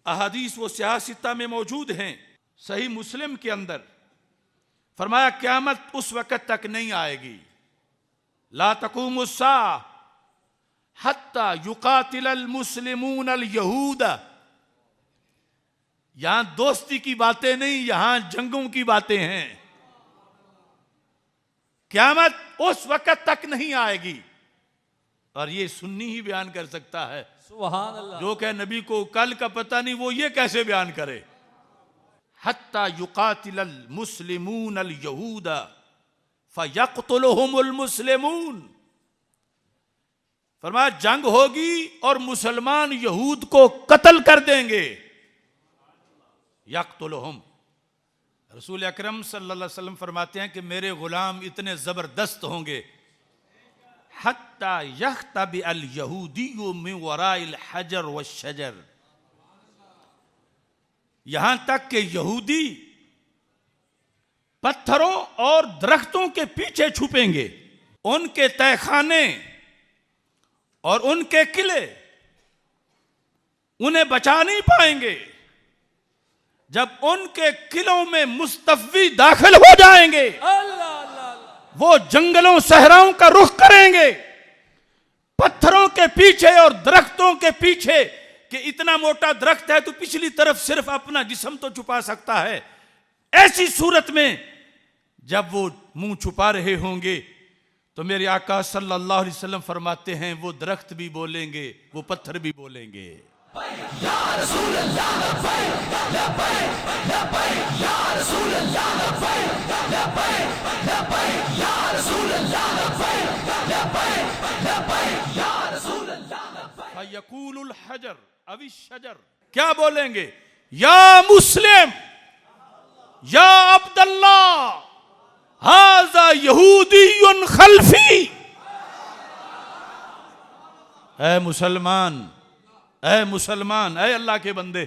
अहादीस वो सियासिता में मौजूद हैं। सही मुस्लिम के अंदर फरमाया क़यामत उस वक़्त तक नहीं आएगी, ला तक़ूमुस्सा हत्ता युक़ातिलल मुस्लिमून अल यहूद। यहां दोस्ती की बातें नहीं, यहां जंगों की बातें हैं। क़यामत उस वक़्त तक नहीं आएगी। और ये सुन्नी ही बयान कर सकता है। सुभान अल्लाह। जो कहे नबी को कल का पता नहीं, वो ये कैसे बयान करे। हत्ता युक़ातिलल मुस्लिमून अल यहूद फयक़्तुलुहुमुल मुस्लिमून। फरमाया जंग होगी और मुसलमान यहूद को कत्ल कर देंगे। यक़्तुलुहुम, रसूल अकरम सल्लल्लाहु अलैहि वसल्लम फरमाते हैं कि मेरे गुलाम इतने जबरदस्त होंगे, हत्ता यख्तबि अल यहूदिय्यु मिन वराइल हजर व शजर, यहां तक कि यहूदी पत्थरों और दरख्तों के पीछे छुपेंगे। उनके तहखाने और उनके किले उन्हें बचा नहीं पाएंगे। जब उनके किलों में मुस्तफ़ी दाखिल हो जाएंगे, वो जंगलों सहराओं का रुख करेंगे, पत्थरों के पीछे और दरख्तों के पीछे। कि इतना मोटा दरख्त है तो पिछली तरफ सिर्फ अपना जिस्म तो छुपा सकता है। ऐसी सूरत में जब वो मुंह छुपा रहे होंगे तो मेरे आका सल्लल्लाहु अलैहि वसल्लम फरमाते हैं वो दरख्त भी बोलेंगे, वो पत्थर भी बोलेंगे। या रसूल अल्लाह लब्बैक लब्बैक लब्बैक, या रसूल अल्लाह लब्बैक लब्बैक लब्बैक, या रसूल अल्लाह लब्बैक लब्बैक लब्बैक, या रसूल अल्लाह लब्बैक। फयक़ूलुल हजर अविश शजर, क्या बोलेंगे? या मुस्लिम या अब्दुल्लाह हाज़ा यहूदियुन खल्फी। ऐ मुसलमान, ऐ मुसलमान, ऐ अल्लाह के बंदे,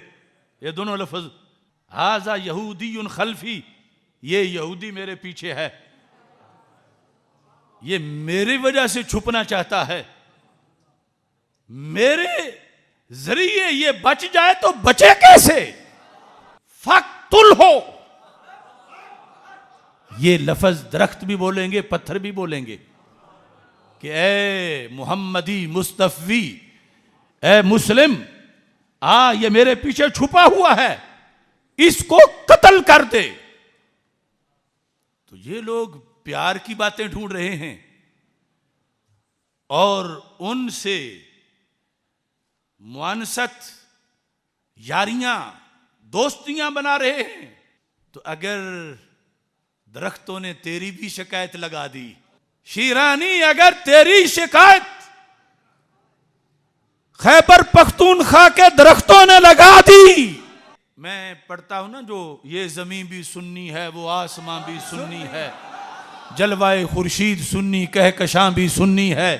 ये दोनों लफ्ज हाज़ा यहूदियुन खल्फी, ये यहूदी मेरे पीछे है, ये मेरी वजह से छुपना चाहता है, मेरे जरिए ये बच जाए तो बचे कैसे? फक्तुल हो। ये लफ्ज दरख्त भी बोलेंगे, पत्थर भी बोलेंगे कि ए मुहम्मदी मुस्तफ़ी, ए मुस्लिम, ये मेरे पीछे छुपा हुआ है, इसको कत्ल कर दे। तो ये लोग प्यार की बातें ढूंढ रहे हैं और उनसे मुआनसत, यारियां, दोस्तियां बना रहे हैं। तो अगर दरख्तों ने तेरी भी शिकायत लगा दी, शीरानी, अगर तेरी शिकायत खैबर पख्तूनख्वा के दरख्तों ने लगा दी। मैं पढ़ता हूं ना, जो ये जमीन भी सुन्नी है, वो आसमां भी सुन्नी है, जलवाए खुर्शीद सुन्नी, कहकशां भी सुन्नी है,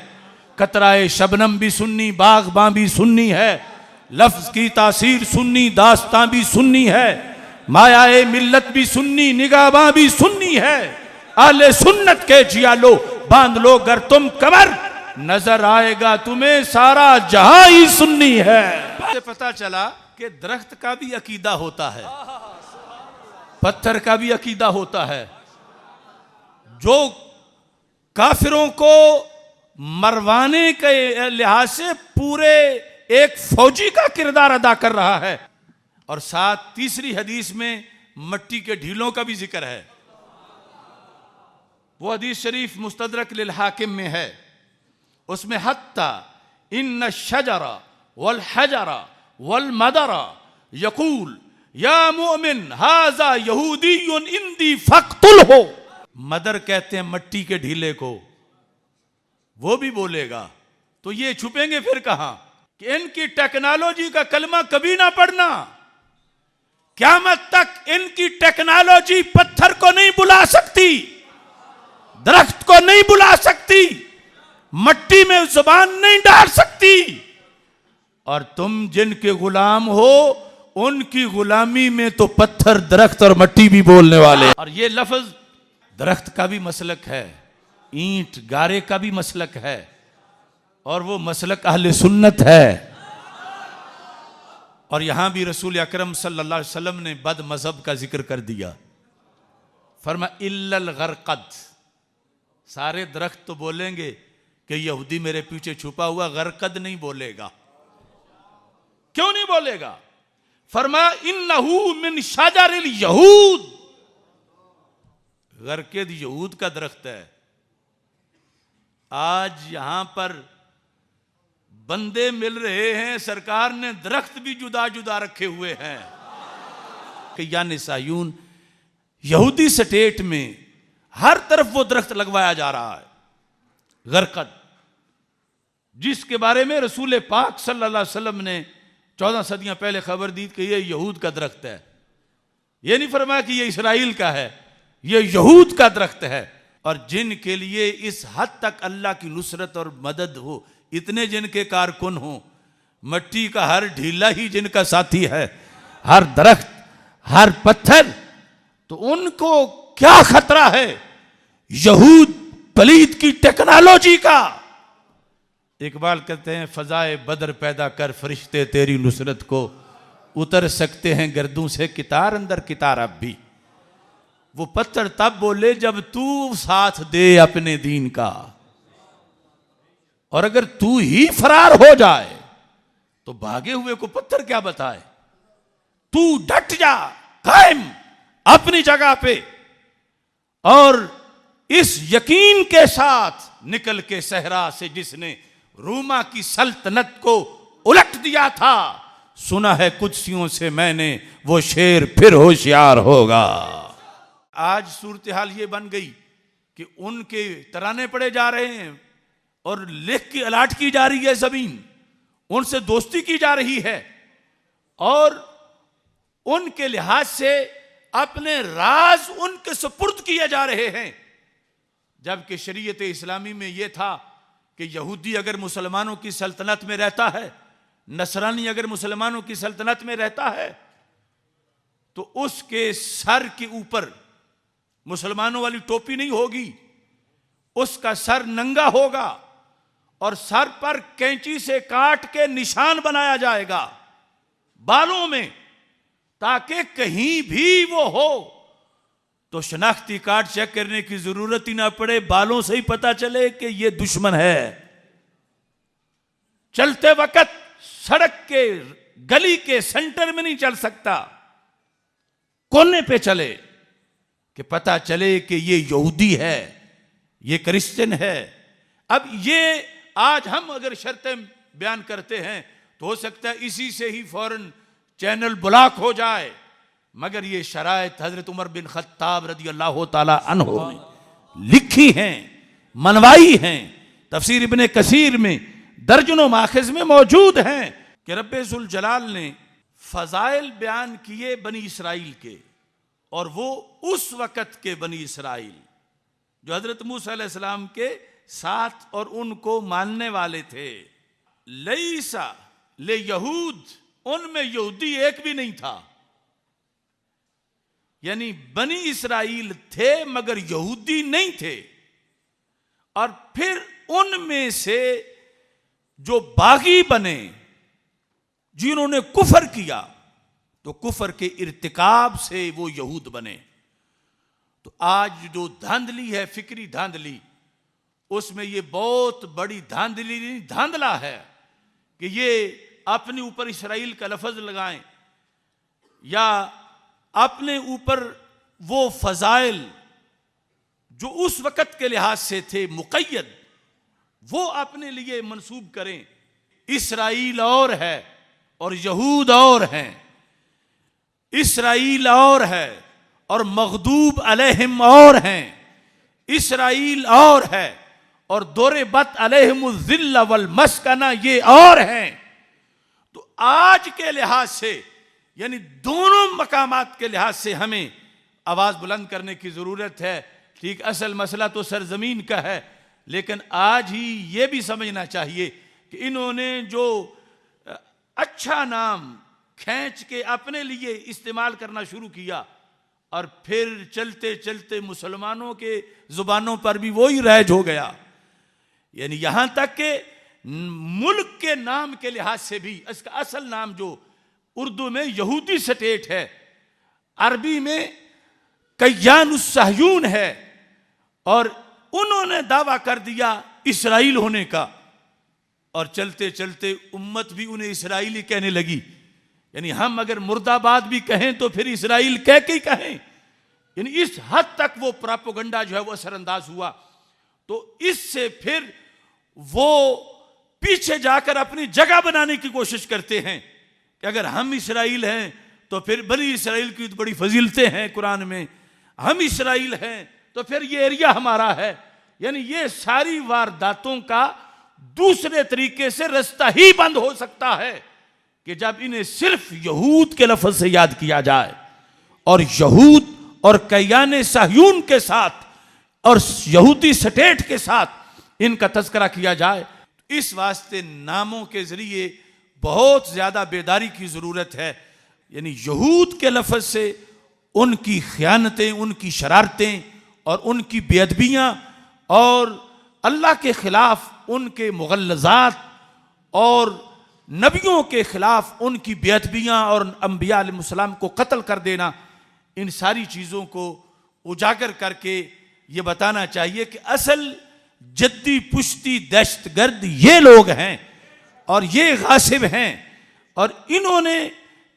कतराए शबनम भी सुन्नी, बागबां भी सुन्नी है, लफ्ज की तासीर सुन्नी, दास्तां भी सुन्नी है, मायाए मिल्लत भी सुन्नी, निगाहबां भी सुन्नी है। आले सुन्नत के जियालो बांध लो गर तुम कमर, नजर आएगा तुम्हें सारा जहां ही सुन्नी है। पता चला कि दरख्त का भी अकीदा होता है, पत्थर का भी अकीदा होता है। जो काफिरों को मरवाने के लिहाज से पूरे एक फौजी का किरदार अदा कर रहा है। और साथ तीसरी हदीस में मट्टी के ढीलों का भी जिक्र है। वो हदीस शरीफ मुस्तदरक लिल हाकिम में है, उसमें हत्ता इन्न शजरा वल हजरा वल मदरा यकूल या मुमिन हाजा यहूदियुन इंदी फक्तुल हो। मदर कहते हैं मट्टी के ढीले को, वो भी बोलेगा। तो ये छुपेंगे फिर कहां? कि इनकी टेक्नोलॉजी का कलमा कभी ना पढ़ना। क़यामत तक इनकी टेक्नोलॉजी पत्थर को नहीं बुला सकती, दरख्त को नहीं बुला सकती, मट्टी में जुबान नहीं डाल सकती। और तुम जिनके गुलाम हो, उनकी गुलामी में तो पत्थर, दरख्त और मट्टी भी बोलने वाले। और ये लफ्ज दरख्त का भी मसलक है, ईंट गारे का भी मसलक है, और वो मसलक अहले सुन्नत है। और यहां भी रसूल अकरम सल्लल्लाहु अलैहि वसल्लम ने बद मजहब का जिक्र कर दिया। फरमा इल्लल गरकद, सारे दरख्त तो बोलेंगे कि यहूदी मेरे पीछे छुपा हुआ, गरकद नहीं बोलेगा। क्यों नहीं बोलेगा? फरमा इन्नहु मिन शजरिल यहूद, गरकद यहूद का दरख्त है। आज यहां पर बंदे मिल रहे हैं, सरकार ने दरख्त भी जुदा जुदा रखे हुए हैं कि या निसायून, यहूदी स्टेट में हर तरफ वो दरख्त लगवाया जा रहा है, गरकद, जिसके बारे में रसूल पाक सल्लल्लाहु अलैहि वसल्लम ने 14 सदियां पहले खबर दी कि ये यहूद का दरख्त है। ये नहीं फरमाया कि ये इसराइल का है, ये यहूद का दरख्त है। और जिनके लिए इस हद तक अल्लाह की नुसरत और मदद हो, इतने जिनके कारकुन हो, मट्टी का हर ढीला ही जिनका साथी है, हर दरख्त, हर पत्थर, तो उनको क्या खतरा है यहूद पलीद की टेक्नोलॉजी का? इकबाल कहते हैं फजाए बदर पैदा कर फरिश्ते तेरी नुसरत को, उतर सकते हैं गर्दों से कितार अंदर कितार अब भी। वो पत्थर तब बोले जब तू साथ दे अपने दीन का, और अगर तू ही फरार हो जाए तो भागे हुए को पत्थर क्या बताए। तू डट जा कायम अपनी जगह पे, और इस यकीन के साथ निकल के सहरा से जिसने रूमा की सल्तनत को उलट दिया था, सुना है कुदसियों से मैंने वो शेर फिर होशियार होगा। आज सूरत हाल ये बन गई कि उनके तराने पड़े जा रहे हैं और लिख की अलाट की जा रही है जमीन, उनसे दोस्ती की जा रही है, और उनके लिहाज से अपने राज उनके सुपुर्द किए जा रहे हैं। जबकि शरीयत इस्लामी में यह था कि यहूदी अगर मुसलमानों की सल्तनत में रहता है, नसरानी अगर मुसलमानों की सल्तनत में रहता है, तो उसके सर के ऊपर मुसलमानों वाली टोपी नहीं होगी, उसका सर नंगा होगा और सर पर कैंची से काट के निशान बनाया जाएगा बालों में, ताकि कहीं भी वो हो तो शनाख्ती कार्ड चेक करने की जरूरत ही ना पड़े, बालों से ही पता चले कि ये दुश्मन है। चलते वक्त सड़क के गली के सेंटर में नहीं चल सकता, कोने पे चले कि पता चले कि ये यहूदी है, ये क्रिश्चियन है। अब ये आज हम अगर शर्तें बयान करते हैं तो हो सकता है इसी से ही फौरन चैनल ब्लॉक हो जाए, मगर ये शराइत हजरत उमर बिन खत्ताब रदी अल्लाह ताला अन्हु ने लिखी हैं, मनवाई हैं, तफसीर इब्ने कसीर में दर्जनों माखिज में मौजूद हैं कि रब्बे जुल जलाल ने फजाइल बयान किए बनी इसराइल के, और वो उस वक़्त के बनी इसराइल जो हजरत मूसा अलैहिस्सलाम के साथ और उनको मानने वाले थे। लईसा ले यहूद, उनमें यहूदी एक भी नहीं था, यानी बनी इसराइल थे मगर यहूदी नहीं थे। और फिर उनमें से जो बागी बने, जिन्होंने कुफर किया, तो कुफर के इर्तिकाब से वो यहूद बने। तो आज जो धांधली है, फिक्री धांधली, उसमें ये बहुत बड़ी धांधली नहीं, धांधला है कि ये अपने ऊपर इसराइल का लफ्ज लगाएं या अपने ऊपर वो फजाइल जो उस वक़्त के लिहाज से थे मुक़य्यद, वो अपने लिए मंसूब करें। इसराइल और है और यहूद और हैं, इसराइल और है और मग़दूब अलैहिम और हैं, इसराइल और है और दोरेबत अलैहिमुज़ ज़िल्ला वल मस्कना ये और हैं। तो आज के लिहाज से, यानी दोनों मकामात के लिहाज से हमें आवाज बुलंद करने की जरूरत है। ठीक, असल मसला तो सरजमीन का है, लेकिन आज ही यह भी समझना चाहिए कि इन्होंने जो अच्छा नाम खींच के अपने लिए इस्तेमाल करना शुरू किया, और फिर चलते चलते मुसलमानों के जुबानों पर भी वही राइज हो गया। यानी यहां तक के मुल्क के नाम के लिहाज से भी इसका असल नाम जो उर्दू में यहूदी स्टेट है, अरबी में कय्यानुस्सहयून है, और उन्होंने दावा कर दिया इसराइल होने का, और चलते चलते उम्मत भी उन्हें इसराइली कहने लगी। यानी हम अगर मुर्दाबाद भी कहें तो फिर इसराइल कह के ही कहें। यानी इस हद तक वो प्रोपेगेंडा जो है वो असरअंदाज हुआ। तो इससे फिर वो पीछे जाकर अपनी जगह बनाने की कोशिश करते हैं कि अगर हम इसराइल हैं तो फिर बनी इसराइल की बड़ी फजीलतें हैं कुरान में, हम इसराइल हैं तो फिर ये एरिया हमारा है। यानी ये सारी वारदातों का दूसरे तरीके से रास्ता ही बंद हो सकता है कि जब इन्हें सिर्फ यहूद के लफ्ज से याद किया जाए और यहूद और कय्याने सहयून के साथ और यहूदी स्टेट के साथ इनका तज़किरा किया जाए। इस वास्ते नामों के जरिए बहुत ज्यादा बेदारी की जरूरत है। यानी यहूद के लफ्ज से उनकी खयानतें, उनकी शरारतें और उनकी बेअदबियां और अल्लाह के खिलाफ उनके मुगल्लज़ात और नबियों के खिलाफ उनकी बेअदबियां और अंबिया अलैहिस्सलाम को कत्ल कर देना, इन सारी चीज़ों को उजागर करके ये बताना चाहिए कि असल जद्दी पुश्ती दहशतगर्द ये लोग हैं और ये गासिब हैं, और इन्होंने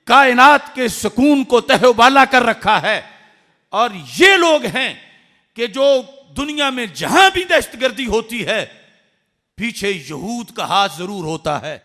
कायनात के सुकून को तहबाला कर रखा है। और ये लोग हैं कि जो दुनिया में जहां भी दहशतगर्दी होती है पीछे यहूद का हाथ जरूर होता है।